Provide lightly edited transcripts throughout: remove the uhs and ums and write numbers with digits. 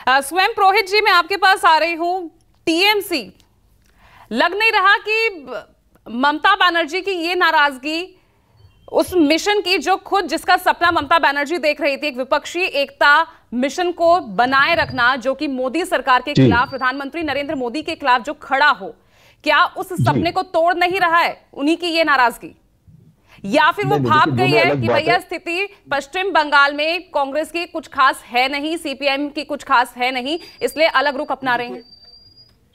स्वयं पुरोहित जी, मैं आपके पास आ रही हूं। टीएमसी, लग नहीं रहा कि ममता बनर्जी की ये नाराजगी उस मिशन की जो खुद जिसका सपना ममता बनर्जी देख रही थी, एक विपक्षी एकता मिशन को बनाए रखना जो कि मोदी सरकार के खिलाफ, प्रधानमंत्री नरेंद्र मोदी के खिलाफ जो खड़ा हो, क्या उस सपने को तोड़ नहीं रहा है उन्हीं की ये नाराजगी? या फिर वो भाग गई है कि भैया स्थिति पश्चिम बंगाल में कांग्रेस की कुछ खास है नहीं, सीपीएम की कुछ खास है नहीं, इसलिए अलग रुख अपना रहे हैं?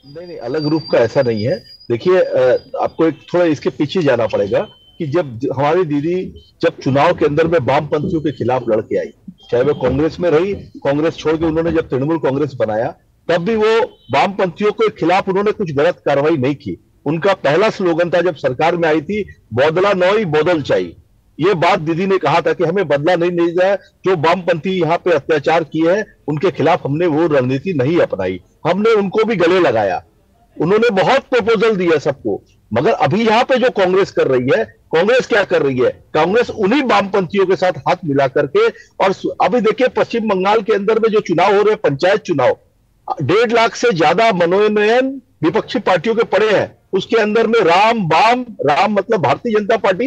नहीं, अलग रुख का ऐसा नहीं है। देखिए, आपको एक थोड़ा इसके पीछे जाना पड़ेगा कि जब हमारी दीदी जब चुनाव के अंदर में वामपंथियों के खिलाफ लड़के आई, चाहे वो कांग्रेस में रही, कांग्रेस छोड़ के उन्होंने जब तृणमूल कांग्रेस बनाया, तब भी वो वामपंथियों के खिलाफ उन्होंने कुछ गलत कार्रवाई नहीं की। उनका पहला स्लोगन था जब सरकार में आई थी, बदला नोई बदल चाहिए। ये बात दीदी ने कहा था कि हमें बदला नहीं जाए, जो वामपंथी यहाँ पे अत्याचार किए हैं उनके खिलाफ हमने वो रणनीति नहीं अपनाई, हमने उनको भी गले लगाया। उन्होंने बहुत प्रपोजल दिया सबको, मगर अभी यहाँ पे जो कांग्रेस कर रही है, कांग्रेस क्या कर रही है? कांग्रेस उन्हीं वामपंथियों के साथ हाथ मिला करके, और अभी देखिए पश्चिम बंगाल के अंदर में जो चुनाव हो रहे हैं, पंचायत चुनाव, 1.5 लाख से ज्यादा मनोनयन विपक्षी पार्टियों के पड़े हैं। उसके अंदर में राम बाम, राम मतलब भारतीय जनता पार्टी,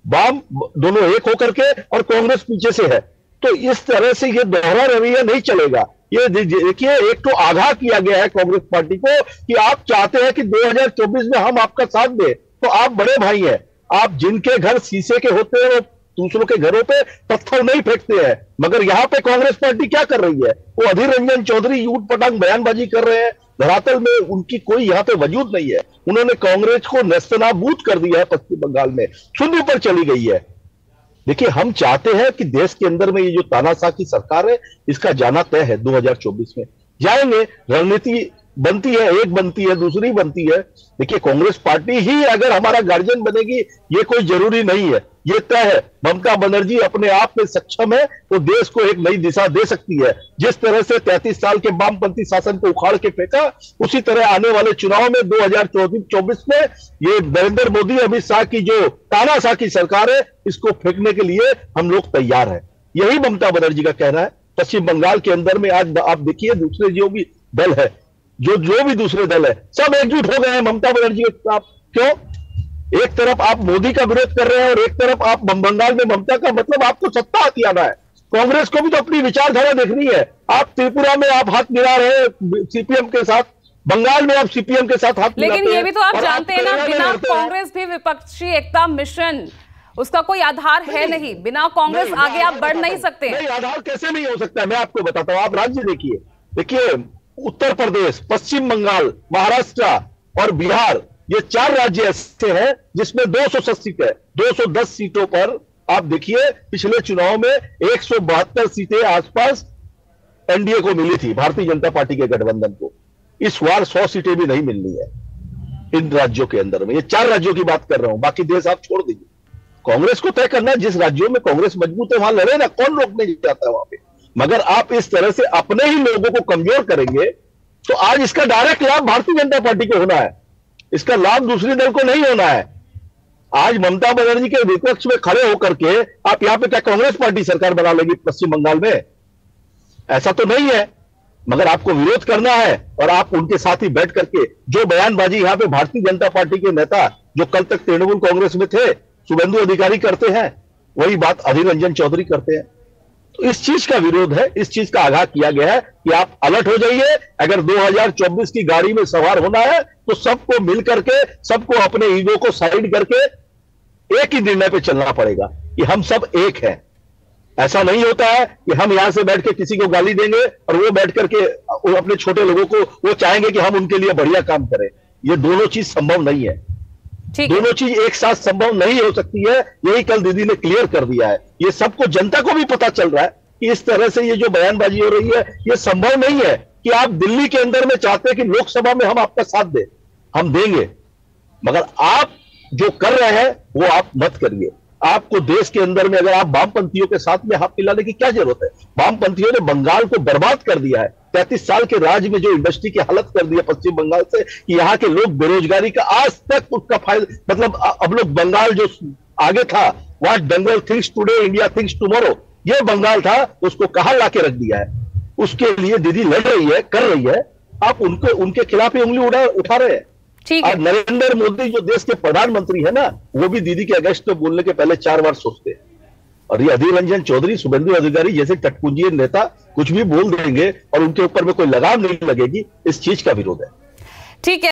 बाम दोनों एक होकर के, और कांग्रेस पीछे से है। तो इस तरह से ये दोहरा रवैया नहीं चलेगा। ये देखिए, एक तो आगाह किया गया है कांग्रेस पार्टी को कि आप चाहते हैं कि 2024 में हम आपका साथ दें, तो आप बड़े भाई हैं। आप जिनके घर शीशे के होते हैं वो दूसरों के घरों पे पत्थर नहीं फेंकते हैं। मगर यहाँ पे कांग्रेस पार्टी क्या कर रही है? वो अधीर रंजन चौधरी ऊट पटांग बयानबाजी कर रहे हैं, धरातल में उनकी कोई यहाँ पे वजूद नहीं है। उन्होंने कांग्रेस को नेस्तनाबूद कर दिया है, पश्चिम बंगाल में शून्य पर चली गई है। देखिए, हम चाहते हैं कि देश के अंदर में ये जो तानाशाह की सरकार है, इसका जाना तय है। 2024 में जाएंगे, रणनीति बनती है, एक बनती है, दूसरी बनती है। देखिए, कांग्रेस पार्टी ही अगर हमारा गार्जियन बनेगी ये कोई जरूरी नहीं है, ये तय है। ममता बनर्जी अपने आप में सक्षम है, वो देश को एक नई दिशा दे सकती है। जिस तरह से 33 साल के वामपंथी शासन को उखाड़ के फेंका, उसी तरह आने वाले चुनाव में 2024 में ये नरेंद्र मोदी अमित शाह की जो तानाशाह की सरकार है, इसको फेंकने के लिए हम लोग तैयार हैं। यही ममता बनर्जी का कहना है। पश्चिम बंगाल के अंदर में आज आप देखिए, दूसरे जो भी दल है, जो भी दूसरे दल है, सब एकजुट हो गए हैं ममता बनर्जी के खिलाफ। क्यों? एक तरफ आप मोदी का विरोध कर रहे हैं और एक तरफ आप बंगाल में ममता का, मतलब आपको सत्ता हाथ आना है। कांग्रेस को भी तो अपनी विचारधारा देखनी है। आप त्रिपुरा में आप हाथ मिला रहे हैं सीपीएम के साथ, बंगाल में आप सीपीएम के साथ हाथ मिलाते हैं। लेकिन ये भी तो आप जानते हैं ना, बिना कांग्रेस भी विपक्षी एकता मिशन, उसका कोई आधार है नहीं। बिना कांग्रेस आगे आप बढ़ नहीं सकते। नहीं, आधार कैसे नहीं हो सकता है? मैं आपको बताता हूं। आप राज्य देखिए, उत्तर प्रदेश, पश्चिम बंगाल, महाराष्ट्र और बिहार, ये 4 राज्य ऐसे हैं जिसमें 210 सीटें है। 210 सीटों पर आप देखिए, पिछले चुनाव में 172 सीटें आसपास एनडीए को मिली थी, भारतीय जनता पार्टी के गठबंधन को। इस बार 100 सीटें भी नहीं मिलनी है इन राज्यों के अंदर में। ये 4 राज्यों की बात कर रहा हूं, बाकी देश आप छोड़ दीजिए। कांग्रेस को तय करना है, जिस राज्यों में कांग्रेस मजबूत है वहां लड़े ना, कौन रोकने जाता है वहां पे। मगर आप इस तरह से अपने ही लोगों को कमजोर करेंगे तो आज इसका डायरेक्ट लाभ भारतीय जनता पार्टी को होना है, इसका लाभ दूसरी दल को नहीं होना है। आज ममता बनर्जी के विपक्ष में खड़े होकर के आप यहां पे क्या कांग्रेस पार्टी सरकार बना लेगी पश्चिम बंगाल में? ऐसा तो नहीं है। मगर आपको विरोध करना है और आप उनके साथ ही बैठ करके जो बयानबाजी यहां पे भारतीय जनता पार्टी के नेता जो कल तक तृणमूल कांग्रेस में थे, शुभेंदु अधिकारी करते हैं, वही बात अधीर रंजन चौधरी करते हैं। तो इस चीज का विरोध है, इस चीज का आगाह किया गया है कि आप अलर्ट हो जाइए। अगर 2024 की गाड़ी में सवार होना है तो सबको मिल करके, सबको अपने ईगो को साइड करके एक ही निर्णय पे चलना पड़ेगा कि हम सब एक हैं। ऐसा नहीं होता है कि हम यहां से बैठ के किसी को गाली देंगे और वो बैठ करके अपने छोटे लोगों को वो चाहेंगे कि हम उनके लिए बढ़िया काम करें। ये दोनों चीज संभव नहीं है। दोनों चीज एक साथ संभव नहीं हो सकती है। यही कल दीदी ने क्लियर कर दिया है। ये सबको, जनता को भी पता चल रहा है कि इस तरह से ये जो बयानबाजी हो रही है ये संभव नहीं है कि आप दिल्ली के अंदर में चाहते हैं कि लोकसभा में हम आपका साथ दें, हम देंगे, मगर आप जो कर रहे हैं वो आप मत करिए। आपको देश के अंदर में अगर आप वामपंथियों के साथ में हाथ मिलाने की क्या जरूरत है? वामपंथियों ने बंगाल को बर्बाद कर दिया है। 33 साल के राज में जो इंडस्ट्री की हालत कर दी है पश्चिम बंगाल से, कि यहाँ के लोग बेरोजगारी का आज तक उसका फायदा, मतलब अब लोग बंगाल जो आगे था, what Bengal thinks today India thinks tomorrow, ये बंगाल था, उसको कहां लाके रख दिया है। उसके लिए दीदी लड़ रही है, कर रही है, आप उनके उनके खिलाफ ही उंगली उठा रहे हैं। ठीक है। और नरेंद्र मोदी जो देश के प्रधानमंत्री है ना, वो भी दीदी के अगेंस्ट में बोलने के पहले 4 बार सोचते हैं। और ये अधीर रंजन चौधरी, शुभेंदु अधिकारी जैसे टटपुंजी नेता कुछ भी बोल देंगे और उनके ऊपर में कोई लगाम नहीं लगेगी, इस चीज का विरोध है। ठीक है।